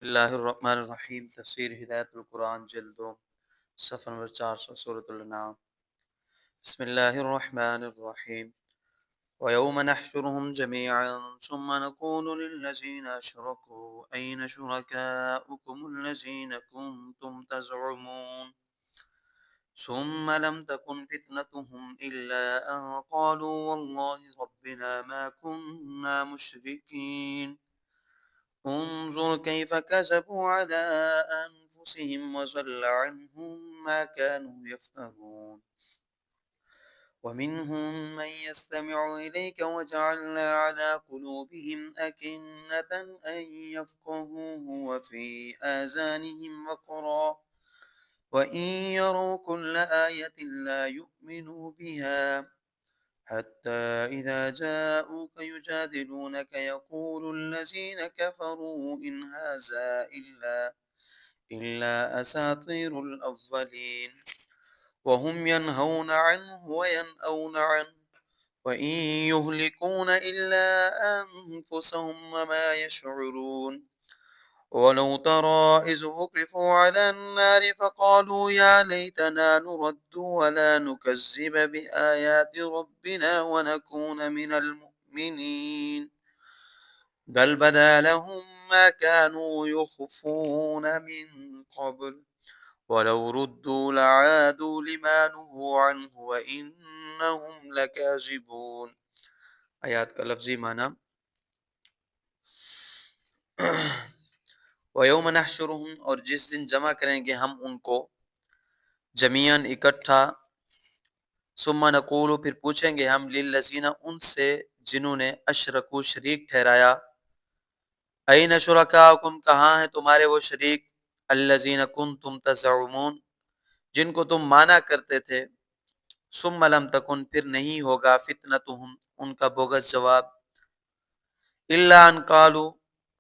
اللہ الرحمن الرحیم۔ تفسیر ہدایت القرآن جلد 2 صفحہ نمبر 400 سورۃ الانعام۔ بسم اللہ الرحمن الرحیم۔ وَيَوْمَ نَحْشُرُهُمْ جَمِيعًا ثُمَّ نَقُولُ لِلَّذِينَ أَشْرَكُوا أَيْنَ شُرَكَاؤُكُمُ الَّذِينَ كُنتُمْ تَزْعُمُونَ ثُمَّ لَمْ تَكُنْ فِتْنَتُهُمْ إِلَّا أَن قَالُوا وَاللَّهِ رَبِّنَا مَا كُنَّا مُشْرِكِينَ انظر كيف كذبوا على أنفسهم وضل عنهم ما كانوا يفترون ومنهم من يستمع إليك وجعلنا على قلوبهم أكنة أن يفقهوه وفي آذانهم وقرا وإن يروا كل آية لا يؤمنوا بها حتى إذا جاءوك يجادلونك يقول الذين كفروا إن هذا إلا أساطير الأولين وهم ينهون عنه وينأون عنه وإن يهلكون إلا أنفسهم وما يشعرون ولو ترى إذ وقفوا على النار فقالوا يا ليتنا نرد ولا نكذب بآيات ربنا ونكون من المؤمنين بل بدا لهم ما كانوا يخفون من قبل ولو ردوا لعادوا لما نهوا عنه وإنهم لكاذبون۔ آیات کا لفظی معنی وَيَوْمَ نَحْشُرُهُمْ، اور جس دن جمع کریں گے ہم ان کو، جمیعاً اکٹھا، ثم نقول، پھر پوچھیں گے ہم، للذین، ان سے جنہوں نے اشرکو، شریک ٹھہرایا، این شرکاؤکم، کہاں ہیں تمہارے وہ شریک، الذین کنتم تزعمون، جن کو تم مانا کرتے تھے، ثم لم تکن، پھر نہیں ہوگا، فتنتہم، ان کا بوگس جواب، الا ان قالوا،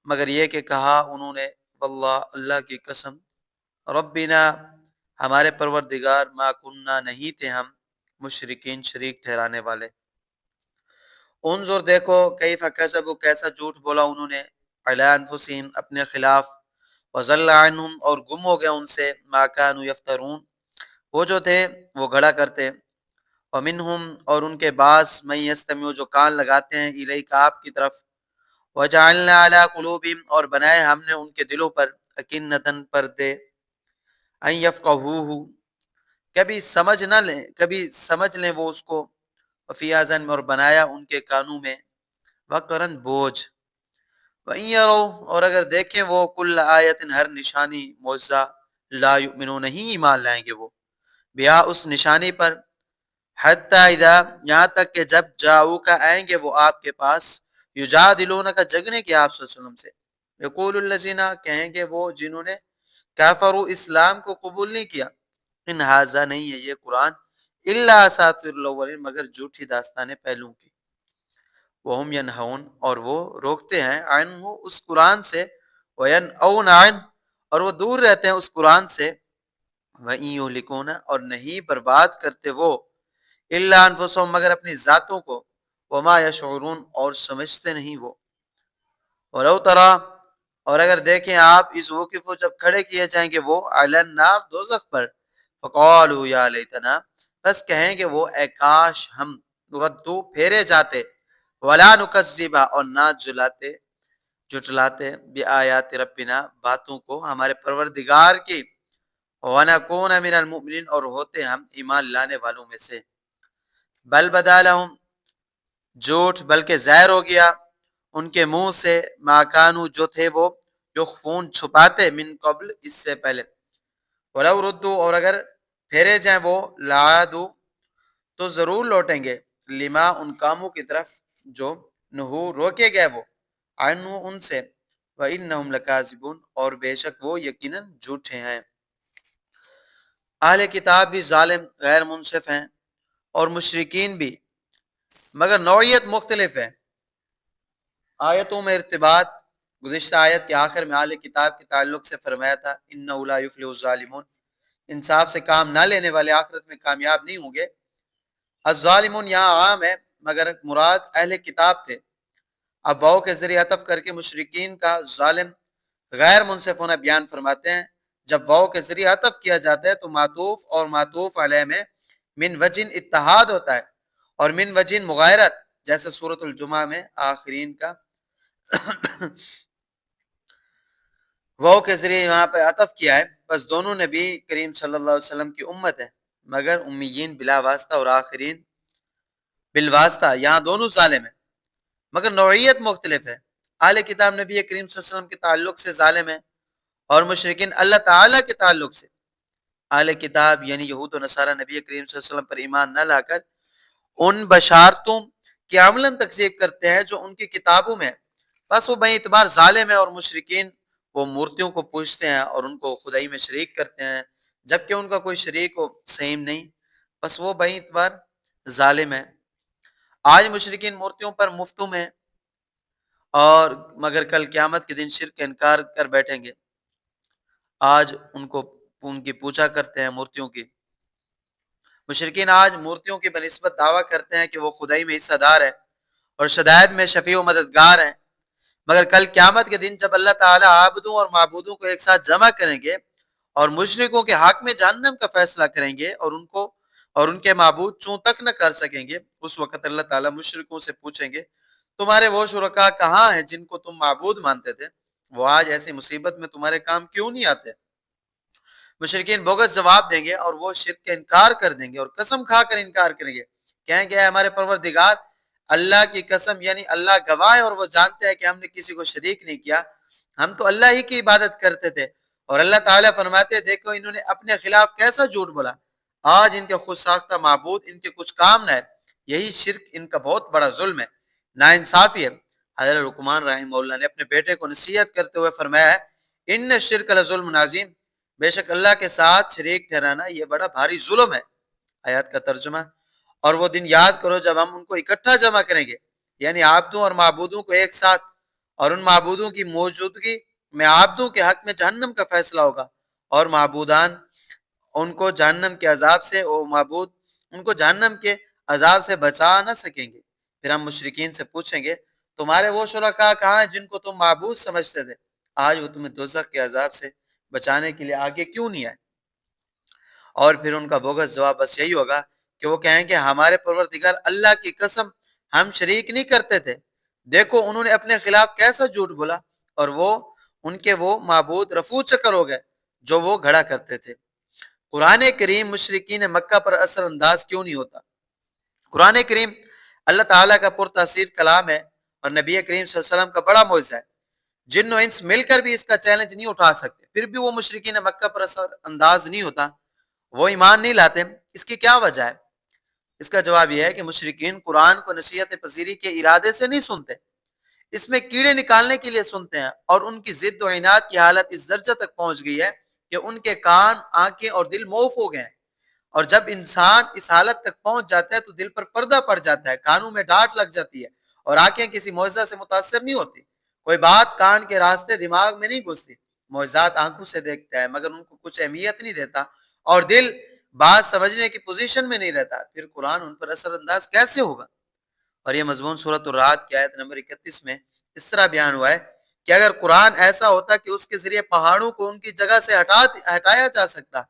مگر یہ کہ کہا انہوں نے، واللہ، اللہ کی قسم، ربنا، ہمارے پروردگار، ما کننا، نہیں تھے ہم، مشرکین، شریک ٹھہرانے والے۔ انظر، دیکھو، کیف کذبوا، کیسا جھوٹ بولا انہوں نے، علی انفسہم، اپنے خلاف، وضل عنہم، اور گم ہو گیا ان سے، ما کانوا یفترون، وہ جو تھے وہ گھڑا کرتے، ومنہم، اور ان کے بعض، من یستمع، جو کان لگاتے ہیں، الیک، آپ کی طرف، وجعلنا علی قلوبہم، اور بنائے ہم نے ان کے دلوں پر، اکنتاً، پردے، ان یفقہوہ، کبھی سمجھ نہ لیں، کبھی سمجھ لیں وہ اس کو، وفی آذان، اور بنایا ان کے کانوں میں، وقرن، بوجھ، وَإِن يَرَوْا، اور اگر دیکھیں وہ، کل آیت، ہر نشانی، معجزہ، لا یؤمنون، نہیں ایمان لائیں گے وہ، بیا، اس نشانی پر، حتی اذا، یہاں تک کہ جب جاؤ کا، آئیں گے وہ آپ کے پاس، یجادلون کا، جگنے کے آپ صلی اللہ علیہ وسلم سے، یقول الذین، کہیں گے وہ جنہوں نے کافروا، اسلام کو قبول نہیں کیا، ان ھذا، نہیں ہے یہ قرآن، الا اساطیر الاولین، مگر جھوٹی داستانیں پہلوں کی، وہم ینہون، اور وہ روکتے ہیں، عنہ، اس قرآن سے، وینأون عنہ، اور وہ دور رہتے ہیں اس قرآن سے، وَإِن یہلکون، اور نہیں برباد کرتے وہ، الا انفسہم، مگر اپنی ذاتوں کو، وما یشعرون، اور سمجھتے نہیں وہ، ولو ترا، اور اگر دیکھیں آپ، اس وقف، جب کھڑے کیے جائیں گے وہ، علی النار، دوزخ پر، فقالوا یا لیتنا، بس کہیں گے وہ، اے کاش ہم، ردو، پھیرے جاتے، ولا نکذب، اور نہ جھٹلاتے، بآیات ربنا، باتوں کو ہمارے پروردگار کی، ونکون من المؤمنین، اور ہوتے ہم ایمان لانے والوں میں سے، بل بدا لہم، جھوٹ، بلکہ ظاہر ہو گیا ان کے منہ سے، ما کانوا، جو تھے وہ، یخفون، چھپاتے، من قبل، اس سے پہلے، ولو ردو، اور اگر پھیرے جائیں وہ، لعادو، تو ضرور لوٹیں گے، لما، ان کاموں کی طرف، جو نہو، روکے گئے وہ، عنہ، ان سے، وَإِنَّهُمْ لَكَاذِبُونَ، اور بے شک وہ یقیناً جھوٹے ہیں۔ اہل کتاب بھی ظالم، غیر منصف ہیں، اور مشرکین بھی، مگر نوعیت مختلف ہے۔ آیتوں میں ارتباط، گزشتہ آیت کے آخر میں اہل کتاب کے تعلق سے فرمایا تھا، اِنَّهُ لَا يُفْلِحُ الظَّالِمُونَ، انصاف سے کام نہ لینے والے آخرت میں کامیاب نہیں ہوں گے۔ الظالمون یہاں عام ہے، مگر مراد اہل کتاب تھے، اب واؤ کے ذریعے عطف کر کے مشرکین کا ظالم غیر منصف ہونا بیان فرماتے ہیں جب واو کے ذریعے عطف کیا جاتا ہے تو معطوف اور معطوف علیہ میں من وجن اتحاد ہوتا ہے اور من وجن مغایرت، جیسے سورۃ الجمعہ میں آخرین کا واو کے ذریعے یہاں پہ عطف کیا ہے، بس دونوں نبی کریم صلی اللہ علیہ وسلم کی امت ہے، مگر امیین بلا واسطہ اور آخرین بالواسطہ، یہاں دونوں ظالم ہیں مگر نوعیت مختلف ہے۔ اہل کتاب نبی کریم صلی اللہ علیہ وسلم کے تعلق سے ظالم ہے اور مشرکین اللہ تعالیٰ کے تعلق سے۔ اہل کتاب یعنی یہود و نصارہ نبی کریم صلی اللہ علیہ وسلم پر ایمان نہ لا کر ان بشارتوں کی عملاً تکذیب کرتے ہیں جو ان کی کتابوں میں ہے، بس وہ بے اعتبار ظالم ہے، اور مشرکین وہ مورتیوں کو پوجتے ہیں اور ان کو خدائی میں شریک کرتے ہیں جبکہ ان کا کوئی شریک و سہیم نہیں، بس وہ بے اعتبار ظالم ہے۔ آج مشرکین مورتیوں پر مفتوم ہیں اور مگر کل قیامت کے دن شرک کا انکار کر بیٹھیں گے۔ آج ان کی پوجا کرتے ہیں مورتیوں کی۔ مشرکین آج مورتیوں کی بنسبت دعویٰ کرتے ہیں کہ وہ خدائی میں حصہ دار ہے اور شدائد میں شفیع و مددگار ہیں، مگر کل قیامت کے دن جب اللہ تعالیٰ عابدوں اور معبودوں کو ایک ساتھ جمع کریں گے اور مشرکوں کے حق میں جہنم کا فیصلہ کریں گے اور ان کے معبود چوں تک نہ کر سکیں گے، اس وقت اللہ تعالیٰ مشرکوں سے پوچھیں گے تمہارے وہ شرکاء کہاں ہیں جن کو تم معبود مانتے تھے؟ وہ آج ایسی مصیبت میں تمہارے کام کیوں نہیں آتے؟ مشرکین بغض جواب دیں گے اور وہ شرک کا انکار کر دیں گے اور قسم کھا کر انکار کریں گے، کہیں گے ہمارے پروردگار اللہ کی قسم، یعنی اللہ گواہ ہے اور وہ جانتے ہیں کہ ہم نے کسی کو شریک نہیں کیا، ہم تو اللہ ہی کی عبادت کرتے تھے۔ اور اللہ تعالیٰ فرماتے ہیں دیکھو انہوں نے اپنے خلاف کیسا جھوٹ بولا، آج ان کے خود ساختہ معبود ان کے کچھ کام نہ ہے، یہی شرک ان کا بہت بڑا ظلم ہے، ناانصافی ہے۔ حضرت لقمان رحمہ اللہ نے اپنے بیٹے کو نصیحت کرتے ہوئے فرمایا ہے ان الشرک لظلم عظیم، بے شک اللہ کے ساتھ شریک ٹھہرانا یہ بڑا بھاری ظلم ہے۔ آیات کا ترجمہ، اور وہ دن یاد کرو جب ہم ان کو اکٹھا جمع کریں گے، یعنی عابدوں اور معبودوں کو ایک ساتھ، اور ان معبودوں کی موجودگی میں عابدوں کے حق میں جہنم کا فیصلہ ہوگا اور معبودان ان کو جہنم کے عذاب سے اور معبود ان کو جہنم کے عذاب سے بچا نہ سکیں گے۔ پھر ہم مشرکین سے پوچھیں گے تمہارے وہ شرکاء کہاں ہیں جن کو تم معبود سمجھتے تھے؟ آج وہ تمہیں دوزخ کے عذاب سے بچانے کے لیے آگے کیوں نہیں آئے؟ اور پھر ان کا بغض جواب بس یہی ہوگا کہ وہ کہیں گے ہمارے پروردگار اللہ کی قسم ہم شریک نہیں کرتے تھے، دیکھو انہوں نے اپنے خلاف کیسا جھوٹ بولا، اور ان کے وہ معبود رفو چکر ہو گئے جو وہ گھڑا کرتے تھے۔ قرآن کریم مشرکین مکہ پر اثر انداز کیوں نہیں ہوتا؟ قرآن کریم اللہ تعالیٰ کا پرتاثیر کلام ہے اور نبی کریم صلی اللہ علیہ وسلم کا بڑا معجزہ ہے، جن و انس مل کر بھی اس کا چیلنج نہیں اٹھا سکتے، پھر بھی وہ مشرکین مکہ پر اثر انداز نہیں ہوتا، وہ ایمان نہیں لاتے۔ اس کی کیا وجہ ہے؟ اس کا جواب یہ ہے کہ مشرکین قرآن کو نصیحت پذیری کے ارادے سے نہیں سنتے، اس میں کیڑے نکالنے کے لیے سنتے ہیں، اور ان کی ضد و عناد کی حالت اس درجہ تک پہنچ گئی ہے کہ ان کے کان، آنکھیں اور دل معاف ہو گئے ہیں، اور جب انسان اس حالت تک پہنچ جاتا ہے تو دل پر پردہ پڑ جاتا ہے، کانوں میں ڈانٹ لگ جاتی ہے اور آنکھیں کسی معجزہ سے متاثر نہیں ہوتی، کوئی بات کان کے راستے دماغ میں نہیں گھستی، معجزات آنکھوں سے دیکھتا ہے مگر ان کو کچھ اہمیت نہیں دیتا، اور دل بات سمجھنے کی پوزیشن میں نہیں رہتا، پھر قرآن ان پر اثر انداز کیسے ہوگا؟ اور یہ مضمون سورۃ الرعد کی آیت نمبر 31 میں اس طرح بیان ہوا ہے کہ اگر قرآن ایسا ہوتا کہ اس کے ذریعے پہاڑوں کو ان کی جگہ سے ہٹایا جا سکتا،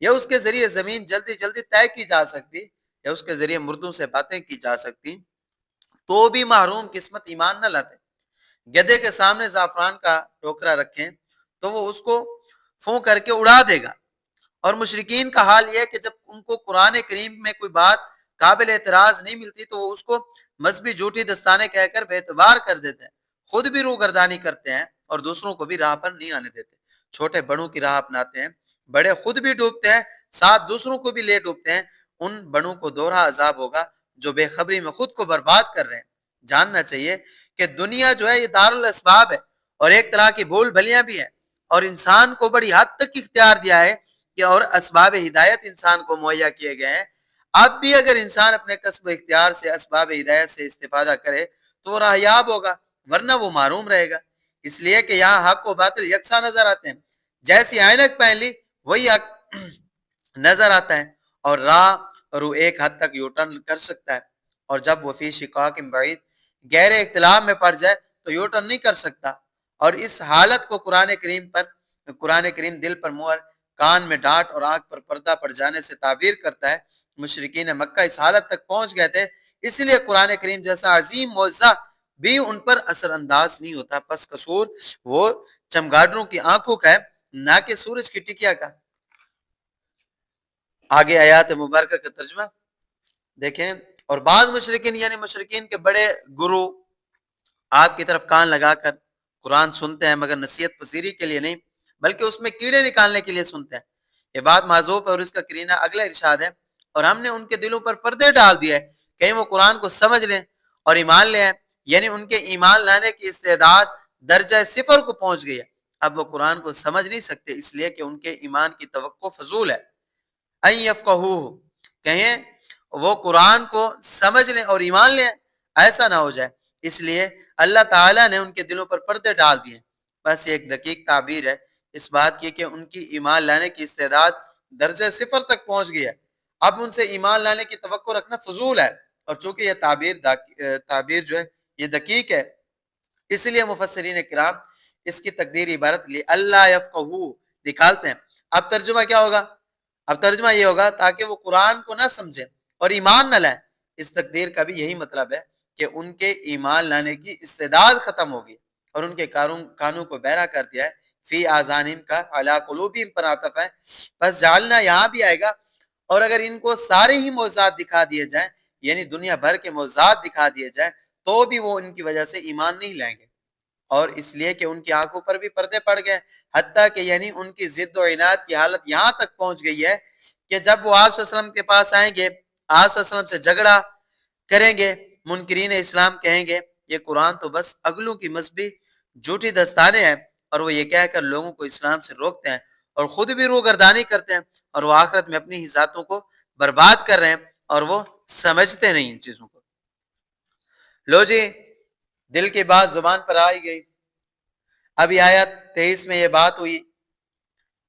یا اس کے ذریعے زمین جلدی جلدی طے کی جا سکتی، یا اس کے ذریعے مردوں سے باتیں کی جا سکتی، تو بھی محروم قسمت ایمان نہ لاتے۔ گدھے کے سامنے زعفران کا ٹوکرا رکھیں تو وہ اس کو پھونک کر کے اڑا دے گا، اور مشرکین کا حال یہ ہے کہ جب ان کو قرآن کریم میں کوئی بات قابل اعتراض نہیں ملتی تو وہ اس کو مذہبی جھوٹی دستانے کہہ کر بے اعتبار کر دیتے ہیں، خود بھی روگردانی کرتے ہیں اور دوسروں کو بھی راہ پر نہیں آنے دیتے، چھوٹے بڑوں کی راہ اپناتے ہیں، بڑے خود بھی ڈوبتے ہیں ساتھ دوسروں کو بھی لے ڈوبتے ہیں، ان بڑوں کو دوہرا عذاب ہوگا جو بے خبری میں خود کو برباد کر رہے ہیں۔ جاننا چاہیے کہ دنیا جو ہے یہ دار الاسباب ہے اور ایک طرح کی بھول بھلیاں بھی ہیں، اور انسان کو بڑی حد تک اختیار دیا ہے کہ اور اسباب ہدایت انسان کو مہیا کیے گئے ہیں، اب بھی اگر انسان اپنے کسب و اختیار سے اسباب ہدایت سے استفادہ کرے تو وہ راہیاب ہوگا، ورنہ وہ محروم رہے گا، اس لیے کہ یہاں حق و باطل یکساں نظر آتے ہیں، جیسی عینک پہن لی وہی حق نظر آتا ہے، اور راہ رو ایک حد تک یو ٹرن کر سکتا ہے، اور جب وہ فی شقاق بعید گہرے اختلاف میں پڑ جائے تو یو ٹرن نہیں کر سکتا، اور اس حالت کو قرآن کریم دل پر مہر، کان میں ڈانٹ اور آنکھ پر پردہ پڑ جانے سے تعبیر کرتا ہے۔ مشرکین مکہ اس حالت تک پہنچ گئے تھے، اس لیے قرآن کریم جیسا عظیم معجزہ بھی ان پر اثر انداز نہیں ہوتا۔ پس قصور وہ چمگادڑوں کی آنکھوں کا ہے، نہ کہ سورج کی ٹکیا کا۔ آگے آیات مبارکہ کا ترجمہ دیکھیں۔ اور بعض مشرکین یعنی مشرکین کے بڑے گرو آپ کی طرف کان لگا کر قرآن سنتے ہیں، مگر نصیحت پذیری کے لیے نہیں بلکہ اس میں کیڑے نکالنے کے لیے سنتے ہیں۔ یہ بات معذوف ہے اور اس کا قرینہ اگلا ارشاد ہے، اور ہم نے ان کے دلوں پر پردے ڈال دیے کہیں وہ قرآن کو سمجھ لیں اور ایمان لیں، یعنی ان کے ایمان لانے کی استعداد درجہ صفر کو پہنچ گئی ہے۔ اب وہ قرآن کو سمجھ نہیں سکتے اس لیے کہ ان کے ایمان کی توقع فضول ہے۔ ان یفقہوہ، کہیں وہ قرآن کو سمجھ لیں اور ایمان لیں، ایسا نہ ہو جائے، اس لیے اللہ تعالیٰ نے ان کے دلوں پر پردے ڈال دیے۔ بس یہ ایک دقیق تعبیر ہے اس بات کی کہ ان کی ایمان لانے کی استعداد درجہ صفر تک پہنچ گئی ہے، اب ان سے ایمان لانے کی توقع رکھنا فضول ہے۔ اور چونکہ یہ تعبیر جو ہے یہ دقیق ہے، اس لیے مفسرین کرام اس کی تقدیر عبارت لی اللہ یفقہو نکالتے ہیں۔ اب ترجمہ کیا ہوگا؟ اب ترجمہ یہ ہوگا تاکہ وہ قرآن کو نہ سمجھیں اور ایمان نہ لائیں۔ اس تقدیر کا بھی یہی مطلب ہے کہ ان کے ایمان لانے کی استعداد ختم ہوگی اور ان کے کانوں کو بہرا کر دیا ہے۔ فی آذانہم کا علی قلوبہم پر عطف ہے، بس جعلنا یہاں بھی آئے گا۔ اور اگر ان کو سارے ہی معجزات دکھا دیے جائیں، یعنی دنیا بھر کے معجزات دکھا دیے جائیں، تو بھی وہ ان کی وجہ سے ایمان نہیں لائیں گے، اور اس لیے کہ ان کی آنکھوں پر بھی پردے پڑ گئے، حتیٰ کہ یعنی ان کی ضد و عناد کی حالت یہاں تک پہنچ گئی ہے کہ جب وہ آپ صلی اللہ علیہ وسلم کے پاس آئیں گے، آپ صلی اللہ علیہ وسلم سے جھگڑا کریں گے، منکرین اسلام کہیں گے یہ قرآن تو بس اگلوں کی مذہبی جھوٹی دستانے ہیں، اور وہ یہ کہہ کر لوگوں کو اسلام سے روکتے ہیں اور خود بھی روگردانی کرتے ہیں، اور وہ آخرت میں اپنی ہی ذاتوں کو برباد کر رہے ہیں اور وہ سمجھتے نہیں ان چیزوں کو۔ لو جی، دل کی بات زبان پر آئی گئی۔ ابھی آیت 23 میں یہ بات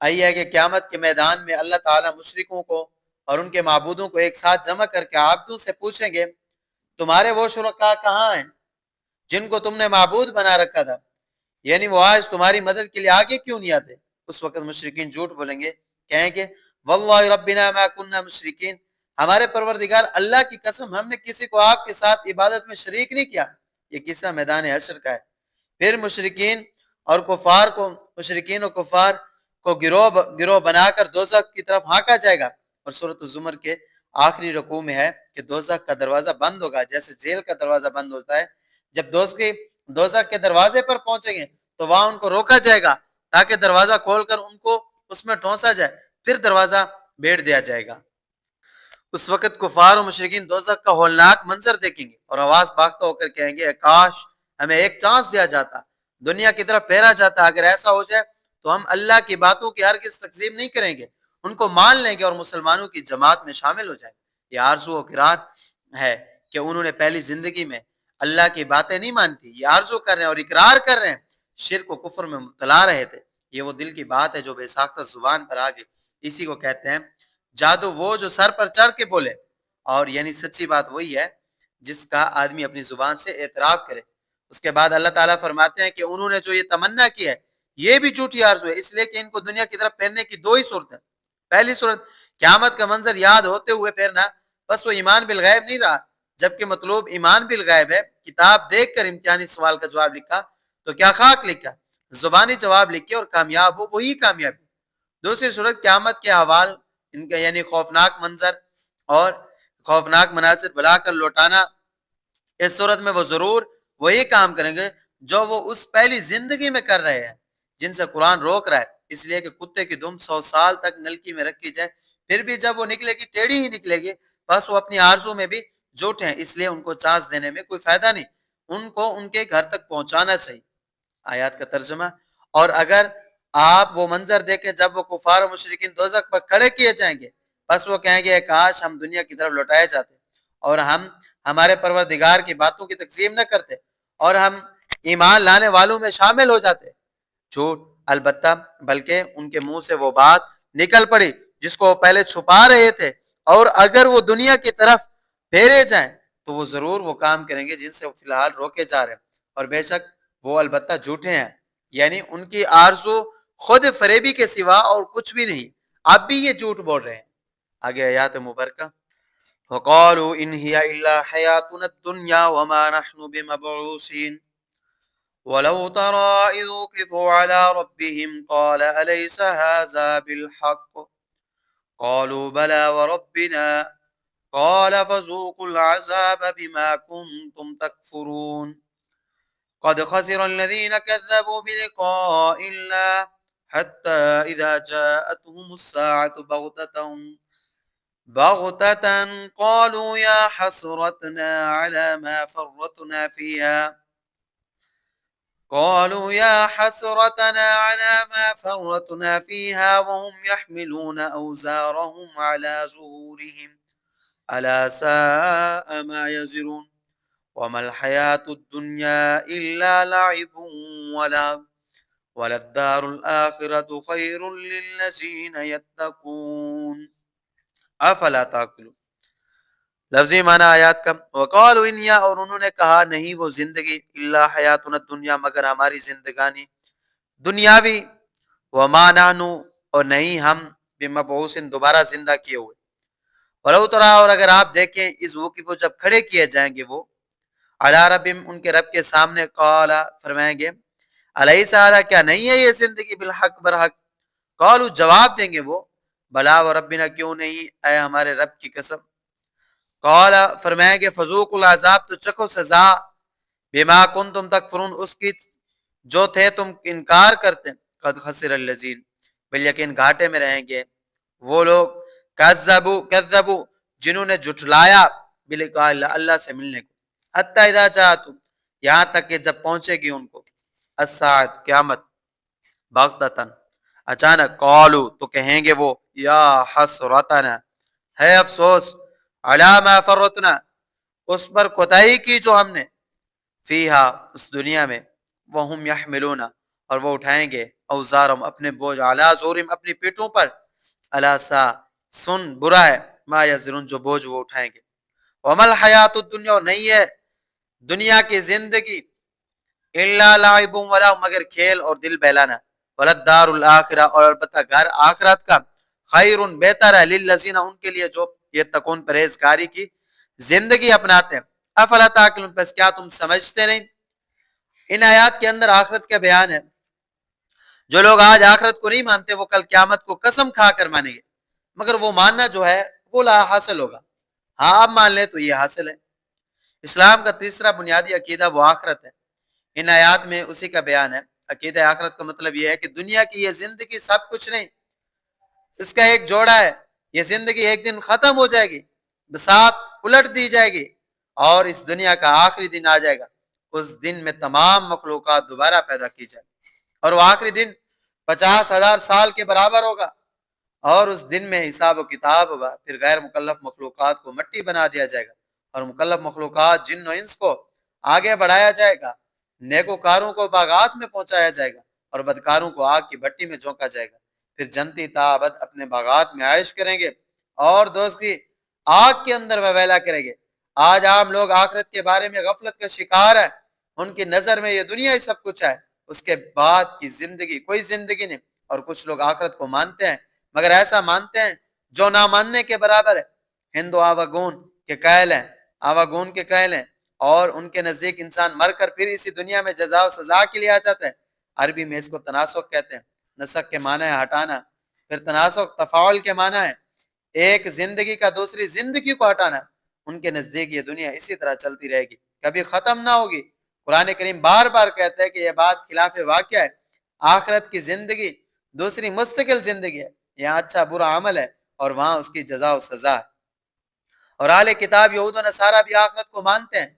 آئی ہے کہ قیامت کے میدان میں اللہ تعالیٰ مشرکوں کو اور ان کے معبودوں کو ایک ساتھ جمع کر کے عابدوں سے پوچھیں گے تمہارے وہ شرکاء کہاں ہیں جن کو تم نے معبود بنا رکھا تھا، یعنی وہ آج تمہاری مدد کے لیے آگے کیوں نہیں آتے؟ اس وقت مشرکین جھوٹ بولیں گے، کہیں گے واللہ ربنا ما کننا مشرکین، ہمارے پروردگار اللہ کی قسم ہم نے کسی کو آپ کے ساتھ عبادت میں شریک نہیں کیا۔ یہ قصہ میدان حشر کا ہے۔ پھر مشرکین اور کفار کو گروہ بنا کر دوزخ کی طرف ہانکا جائے گا، اور سورۃ الزمر کے آخری رکوع میں ہے کہ دوزخ کا دروازہ بند ہوگا جیسے جیل کا دروازہ بند ہوتا ہے۔ جب دوزخ کے دروازے پر پہنچیں گے تو وہاں ان کو روکا جائے گا تاکہ دروازہ کھول کر ان کو اس میں ٹھونسا جائے، پھر دروازہ بیڑ دیا جائے گا۔ اس وقت کفار و مشرکین دوزخ کا ہولناک منظر دیکھیں گے اور آواز باختہ ہو کر کہیں گے کاش ہمیں ایک چانس دیا جاتا، دنیا کی طرف پھیرا جاتا، اگر ایسا ہو جائے تو ہم اللہ کی باتوں کی ہرگز تکذیب نہیں کریں گے، ان کو مان لیں گے اور مسلمانوں کی جماعت میں شامل ہو جائیں گے۔ یہ آرزو و قرار ہے کہ انہوں نے پہلی زندگی میں اللہ کی باتیں نہیں مانتی، یہ آرزو کر رہے ہیں اور اقرار کر رہے ہیں، شرک و کفر میں مبتلا رہے تھے۔ یہ وہ دل کی بات ہے جو بے ساختہ زبان پر آ گئی، اسی کو کہتے ہیں جادو، وہ جو سر پر چڑھ کے بولے، اور یعنی سچی بات وہی ہے جس کا آدمی اپنی زبان سے اعتراف کرے۔ اس کے بعد اللہ تعالیٰ فرماتے ہیں کہ انہوں نے جو یہ تمنا کی ہے یہ بھی جھوٹی آرزو ہے، اس لیے کہ ان کو دنیا کی طرف پھیرنے کی دو ہی صورتیں، پہلی صورت قیامت کا منظر یاد ہوتے ہوئے پھیرنا، بس وہ ایمان بالغیب نہیں رہا، جبکہ مطلوب ایمان بالغیب ہے۔ کتاب دیکھ کر امتحانی سوال کا جواب لکھا تو کیا خاک لکھا، زبانی جواب لکھے اور کامیاب ہو وہی کامیابی۔ دوسری صورت قیامت کے احوال، ان کا یعنی خوفناک منظر اور خوفناک مناظر بلا کر لوٹانا، اس صورت میں وہ ضرور وہی کام کریں گے جو وہ اس پہلی زندگی میں کر رہے ہیں جن سے قرآن روک رہا ہے، اس لیے کہ کتے کی دم 100 سال تک نلکی میں رکھی جائے پھر بھی جب وہ نکلے گی ٹیڑھی ہی نکلے گی، بس وہ اپنی آرزو میں بھی جھوٹ ہیں، اس لیے ان کو چانس دینے میں کوئی فائدہ نہیں، ان کو ان کے گھر تک پہنچانا چاہیے۔ آیات کا ترجمہ، اور اگر آپ وہ منظر دیکھیں جب وہ کفار و مشرکین دوزخ پر کھڑے کیے جائیں گے، بس وہ کہیں گے کاش ہم دنیا کی طرف لوٹائے جاتے اور ہم ہمارے پروردگار کی باتوں کی تقسیم نہ کرتے اور ہم ایمان لانے والوں میں شامل ہو جاتے۔ جھوٹ البتہ، بلکہ ان کے منہ سے وہ بات نکل پڑی جس کو وہ پہلے چھپا رہے تھے، اور اگر وہ دنیا کی طرف پھیرے جائیں تو وہ ضرور وہ کام کریں گے جن سے وہ فی الحال روکے جا رہے ہیں، اور بے شک وہ البتہ جھوٹے ہیں۔ یعنی ان کی آرزو خود فریبی کے سوا اور کچھ بھی نہیں، آپ بھی یہ جھوٹ بول رہے ہیں۔ آگے آیات مبارکہ، وقالوا ان هي الا حياتنا الدنيا وما نحن بمبعوثين ولو ترى اذ وقفوا على ربهم قال اليس هذا بالحق قالوا بلى وربنا قال فذوقوا العذاب بما كنتم تكفرون قد خسر الذين كذبوا بلقاء الله حتى إذا جاءتهم الساعة بغتة قالوا يا حسرتنا على ما فرطنا فيها وهم يحملون أوزارهم على ظهورهم ألا ساء ما يزرون وما الحياة الدنيا إلا لعب وللدار الآخرة خير للذين يتقون افلا تعقلون۔ لفظی معنی آیات کا، وقالوا انیا، اور انہوں نے کہا نہیں وہ زندگی، الا حیاتنا الدنیا، مگر ہماری زندگانی دنیاوی، وما نحن، اور نہیں ہم، بمبعوث، دوبارہ زندہ کیے ہوئے، ولو ترى، اور اگر آپ دیکھیں، اس وقف، جب کھڑے کیے جائیں گے وہ، علی ربہم، ان کے رب کے سامنے، قال، فرمائیں گے، الیس ھذا، کیا نہیں ہے یہ زندگی، بالحق، برحق، قالوا، جواب دیں گے وہ، بلا و ربنا، کیوں نہیں، اے ہمارے رب کی قسم، قال، فرمائیں گے، فذوقوا العذاب، تو چکھو سزا، بما کنتم تکفرون، اس کی جو تھے تم انکار کرتے، قد خسر الذین، بالیقین گھاٹے میں رہیں گے وہ لوگ، کذبوا، جنہوں نے جھٹلایا، بلقاء اللہ، اللہ سے ملنے کو، حتی اذا جاءتهم، یہاں تک کہ جب پہنچے گی ان کو، الساعۃ، قیامت، بغتتاً، اچانک، قالوا، تو کہیں گے وہ، یا حسرتنا، ہے افسوس، علی ما فرطنا، اس پر کوتاہی کی جو ہم نے، فیہا، اس دنیا میں، وہم یحملون، اور وہ اٹھائیں گے، اوزارم، اپنے بوجھ، علی ظہورہم، اپنی پیٹھوں پر، الا سا، سن، برا ہے، ما یزرون، جو بوجھ وہ اٹھائیں گے، وما الحیات الدنیا، اور نہیں ہے دنیا کی زندگی، الا لعب ولا، مگر کھیل اور دل بہلانا، وللدار الاخرہ، اور البتہ گھر آخرت کا، خیر، بہتر ہے، للذین، ان کے لیے جو یہ تکون، پرہیزگاری کی زندگی اپناتے ہیں، افلا تعقلون، پس کیا تم سمجھتے نہیں۔ ان آیات کے اندر آخرت کا بیان ہے، جو لوگ آج آخرت کو نہیں مانتے وہ کل قیامت کو قسم کھا کر مانیں گے، مگر وہ ماننا جو ہے وہ لا حاصل ہوگا، ہاں آپ مان لیں تو یہ حاصل ہے۔ اسلام کا تیسرا بنیادی عقیدہ وہ آخرت ہے، ان آیات میں اسی کا بیان ہے۔ عقیدہ آخرت کا مطلب یہ ہے کہ دنیا کی یہ زندگی سب کچھ نہیں، اس کا ایک جوڑا ہے، یہ زندگی ایک دن ختم ہو جائے گی، بساط الٹ دی جائے گی، اور اس دنیا کا آخری دن آ جائے گا، اس دن میں تمام مخلوقات دوبارہ پیدا کی جائے گی، اور وہ آخری دن 50,000 سال کے برابر ہوگا، اور اس دن میں حساب و کتاب ہوگا، پھر غیر مکلف مخلوقات کو مٹی بنا دیا جائے گا، اور مکلف مخلوقات جن و انس کو آگے بڑھایا جائے گا، نیکوکاروں کو باغات میں پہنچایا جائے گا، اور بدکاروں کو آگ کی بھٹی میں جھونکا جائے گا، پھر جنتی تابد اپنے باغات میں عائش کریں گے، اور دوستی آگ کے اندر ویلا کریں گے۔ آج عام لوگ آخرت کے بارے میں غفلت کا شکار ہیں، ان کی نظر میں یہ دنیا ہی سب کچھ ہے، اس کے بعد کی زندگی کوئی زندگی نہیں، اور کچھ لوگ آخرت کو مانتے ہیں، مگر ایسا مانتے ہیں جو نہ ماننے کے برابر ہے۔ ہندو آواگون کے قائل ہیں، آواگون کے قائل ہیں، اور ان کے نزدیک انسان مر کر پھر اسی دنیا میں جزا و سزا کے لیے آ جاتا ہے۔ عربی میں اس کو تناسخ کہتے ہیں، نسخ کے معنی ہے ہٹانا، پھر تناسخ تفاعل کے معنی ہے ایک زندگی کا دوسری زندگی کو ہٹانا۔ ان کے نزدیک یہ دنیا اسی طرح چلتی رہے گی، کبھی ختم نہ ہوگی۔ قرآن کریم بار بار کہتا ہے کہ یہ بات خلاف واقعہ ہے، آخرت کی زندگی دوسری مستقل زندگی ہے، یہاں اچھا برا عمل ہے، اور وہاں اس کی جزا و سزا ہے۔ اور اہل کتاب یہود و نصارہ بھی آخرت کو مانتے ہیں،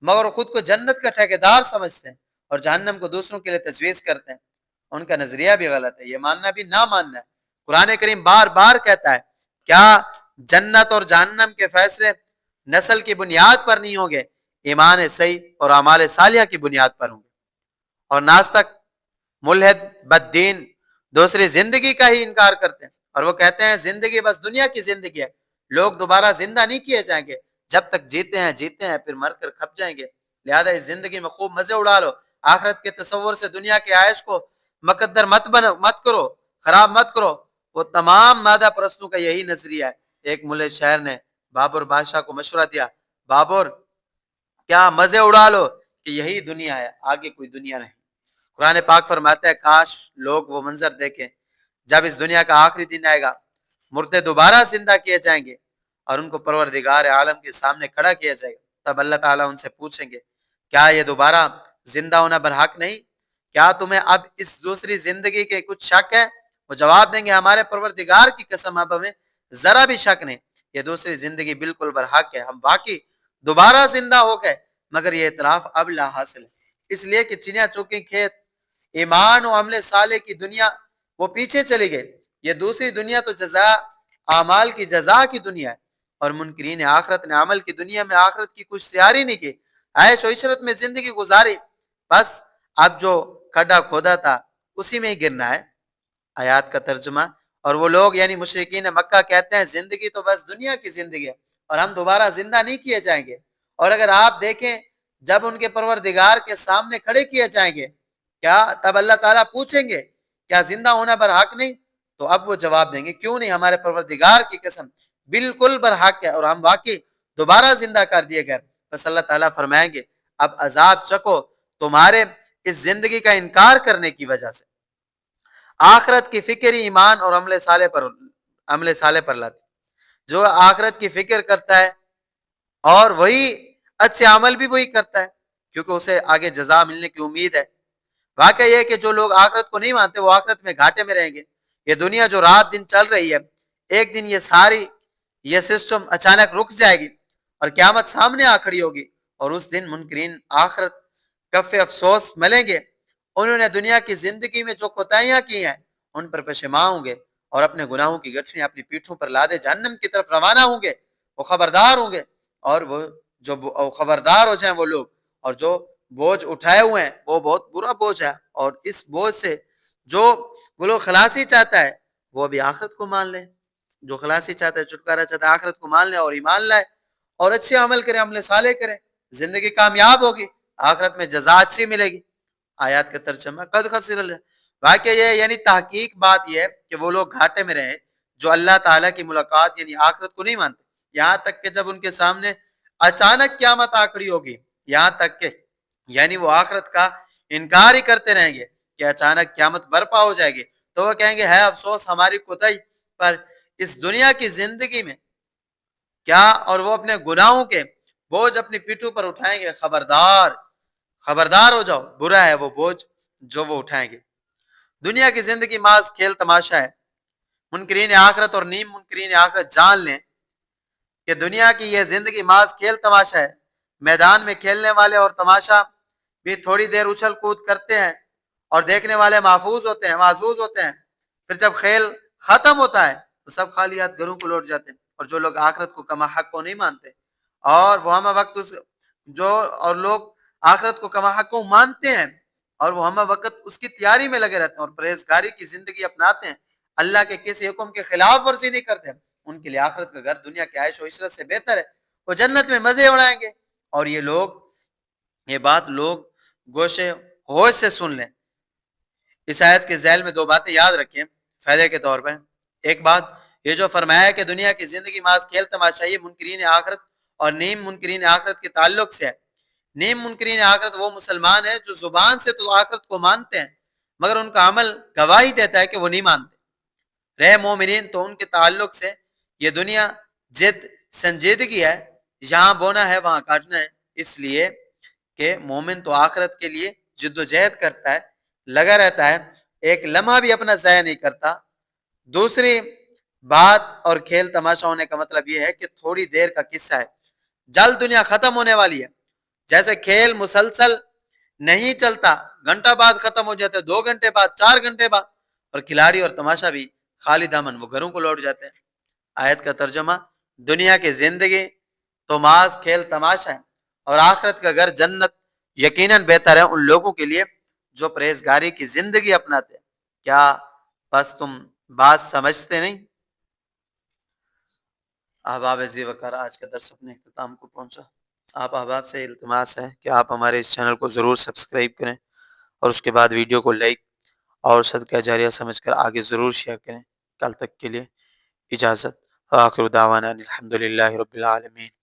مگر خود کو جنت کا ٹھیکیدار سمجھتے ہیں، اور جہنم کو دوسروں کے لیے تجویز کرتے ہیں۔ ان کا نظریہ بھی غلط ہے، یہ ماننا بھی نہ ماننا ہے۔ قرآن کریم بار بار کہتا ہے، کیا جنت اور جہنم کے فیصلے نسل کی بنیاد پر نہیں ہوں گے، ایمان صحیح اور اعمال صالحہ کی بنیاد پر ہوں گے۔ اور ناستک، ملحد، بددین دوسری زندگی کا ہی انکار کرتے ہیں، اور وہ کہتے ہیں زندگی بس دنیا کی زندگی ہے، لوگ دوبارہ زندہ نہیں کیے جائیں گے، جب تک جیتے ہیں پھر مر کر کھپ جائیں گے، لہذا اس زندگی میں خوب مزے اڑا لو، آخرت کے تصور سے دنیا کے عائش کو مقدر مت کرو، خراب مت کرو. وہ تمام مادہ پرستوں کا یہی نظریہ ہے. ایک ملک شہر نے بابر بادشاہ کو مشورہ دیا، بابر کیا مزے اڑا لو کہ یہی دنیا ہے، آگے کوئی دنیا نہیں. قرآن پاک فرماتا ہے کاش لوگ وہ منظر دیکھیں جب اس دنیا کا آخری دن آئے گا، مردے دوبارہ زندہ کیے جائیں گے اور ان کو پروردگار عالم کے سامنے کھڑا کیا جائے گا. تب اللہ تعالیٰ ان سے پوچھیں گے کیا یہ دوبارہ زندہ ہونا برحق نہیں؟ کیا تمہیں اب اس دوسری زندگی کے کچھ شک ہے؟ وہ جواب دیں گے ہمارے پروردگار کی قسم اب ہمیں ذرا بھی شک نہیں، یہ دوسری زندگی بالکل برحق ہے، ہم واقعی دوبارہ زندہ ہو گئے. مگر یہ اعتراف اب لا حاصل ہے، اس لیے کہ چنیا چوکی کھیت ایمان و عمل صالح کی دنیا وہ پیچھے چلی گئی. یہ دوسری دنیا تو جزا اعمال کی جزا کی دنیا ہے، اور منکرین آخرت نے عمل کی دنیا میں آخرت کی کچھ تیاری نہیں کی، عیش و عشرت میں زندگی گزاری، بس اب جو کھڈا کھودا تھا اسی میں ہی گرنا ہے. آیات کا ترجمہ. اور وہ لوگ یعنی مشرکین مکہ کہتے ہیں زندگی تو بس دنیا کی زندگی ہے اور ہم دوبارہ زندہ نہیں کیے جائیں گے. اور اگر آپ دیکھیں جب ان کے پروردگار کے سامنے کھڑے کیے جائیں گے کیا تب اللہ تعالیٰ پوچھیں گے کیا زندہ ہونا برحق نہیں؟ تو اب وہ جواب دیں گے کیوں نہیں، ہمارے پروردگار کی قسم بالکل برحق ہے اور ہم واقعی دوبارہ زندہ کر دیے گئے. بس اللہ تعالیٰ فرمائیں گے اب عذاب چکو تمہارے اس زندگی کا انکار کرنے کی وجہ سے. آخرت کی فکر ہی ایمان اور عمل صالح پر لاتی. جو آخرت کی فکر کرتا ہے اور وہی اچھے عمل بھی وہی کرتا ہے کیونکہ اسے آگے جزا ملنے کی امید ہے. واقعہ یہ ہے کہ جو لوگ آخرت کو نہیں مانتے وہ آخرت میں گھاٹے میں رہیں گے. یہ دنیا جو رات دن چل رہی ہے ایک دن یہ سسٹم اچانک رک جائے گی اور قیامت سامنے آ کھڑی ہوگی اور اس دن منکرین آخرت کف افسوس ملیں گے. انہوں نے دنیا کی زندگی میں جو کوتاہیاں کی ہیں ان پر پشیمان ہوں گے اور اپنے گناہوں کی گٹھڑیاں اپنی پیٹھوں پر لادے جہنم کی طرف روانہ ہوں گے. وہ خبردار ہوں گے اور وہ جو خبردار ہو جائیں وہ لوگ اور جو بوجھ اٹھائے ہوئے ہیں وہ بہت برا بوجھ ہے. اور اس بوجھ سے جو وہ لوگ خلاصی چاہتا ہے وہ بھی آخرت کو مان لے، جو خلاصی چاہتا ہے چھٹکارا چاہتا ہے آخرت کو مان لے اور ایمان لائے اور اچھے عمل کرے، عمل صالح کرے، زندگی کامیاب ہوگی، آخرت میں جزا اچھی ملے گی. آیات کا ترجمہ قد خسر واقعہ یہ یعنی تحقیق بات یہ ہے کہ وہ لوگ گھاٹے میں رہیں جو اللہ تعالیٰ کی ملاقات یعنی آخرت کو نہیں مانتے، یہاں تک کہ جب ان کے سامنے اچانک قیامت آ کھڑی ہوگی، یہاں تک کہ یعنی وہ آخرت کا انکار ہی کرتے رہیں گے کہ اچانک قیامت برپا ہو جائے گی تو وہ کہیں گے ہے افسوس ہماری کوتاہی پر اس دنیا کی زندگی میں کیا، اور وہ اپنے گناہوں کے بوجھ اپنی پیٹھوں پر اٹھائیں گے. خبردار ہو جاؤ، برا ہے وہ بوجھ جو وہ اٹھائیں گے. دنیا کی زندگی محض کھیل تماشا ہے. منکرین آخرت اور نیم منکرین آخرت جان لیں کہ دنیا کی یہ زندگی محض کھیل تماشا ہے. میدان میں کھیلنے والے اور تماشا بھی تھوڑی دیر اچھل کود کرتے ہیں اور دیکھنے والے محظوظ ہوتے ہیں. پھر جب کھیل ختم ہوتا ہے تو سب خالی ہاتھ گھروں کو لوٹ جاتے ہیں. اور جو لوگ آخرت کو کما حق کو نہیں مانتے اور وہ ہمہ وقت اور لوگ آخرت کو کما حق کو مانتے ہیں اور وہ ہمہ وقت اس کی تیاری میں لگے رہتے ہیں اور پرہیزگاری کی زندگی اپناتے ہیں، اللہ کے کسی حکم کے خلاف ورزی نہیں کرتے، ان کے لیے آخرت کا گھر دنیا کے عیش و عشرت سے بہتر ہے، وہ جنت میں مزے اڑائیں گے. اور یہ بات لوگ گوشے ہوش سے سن لیں. اس آیت کے ذیل میں دو باتیں یاد رکھیں فائدے کے طور پر. ایک بات یہ جو فرمایا کہ دنیا کی زندگی محض کھیل تماشا، یہ منکرین آخرت اور نیم منکرین آخرت کے تعلق سے ہے. نیم منکرین آخرت وہ مسلمان ہیں جو زبان سے تو آخرت کو مانتے ہیں مگر ان کا عمل گواہی دیتا ہے کہ وہ نہیں مانتے. رہے مومنین تو ان کے تعلق سے یہ دنیا جد سنجیدگی ہے، یہاں بونا ہے وہاں کاٹنا ہے، اس لیے کہ مومن تو آخرت کے لیے جد و جہد کرتا ہے، لگا رہتا ہے، ایک لمحہ بھی اپنا ضائع نہیں کرتا. دوسری بات اور کھیل تماشا ہونے کا مطلب یہ ہے کہ تھوڑی دیر کا قصہ ہے، جلد دنیا ختم ہونے والی ہے. جیسے کھیل مسلسل نہیں چلتا، گھنٹہ بعد ختم ہو جاتا ہے، 2 گھنٹے بعد، 4 گھنٹے بعد، اور کھلاڑی اور تماشا بھی خالی دامن وہ گھروں کو لوٹ جاتے ہیں. آیت کا ترجمہ دنیا کی زندگی تو محض کھیل تماشا ہے اور آخرت کا گھر جنت یقیناً بہتر ہے ان لوگوں کے لیے جو پرہیزگاری کی زندگی اپناتے ہیں. کیا بس تم بات سمجھتے نہیں؟ احباب عزیز وقار، آج کا درس اپنے اختتام کو پہنچا. آپ احباب سے التماس ہے کہ آپ ہمارے اس چینل کو ضرور سبسکرائب کریں اور اس کے بعد ویڈیو کو لائک اور صدقہ جاریہ سمجھ کر آگے ضرور شیئر کریں۔ کل تک کے لیے اجازت۔ آخر دعوانا الحمدللہ رب العالمین۔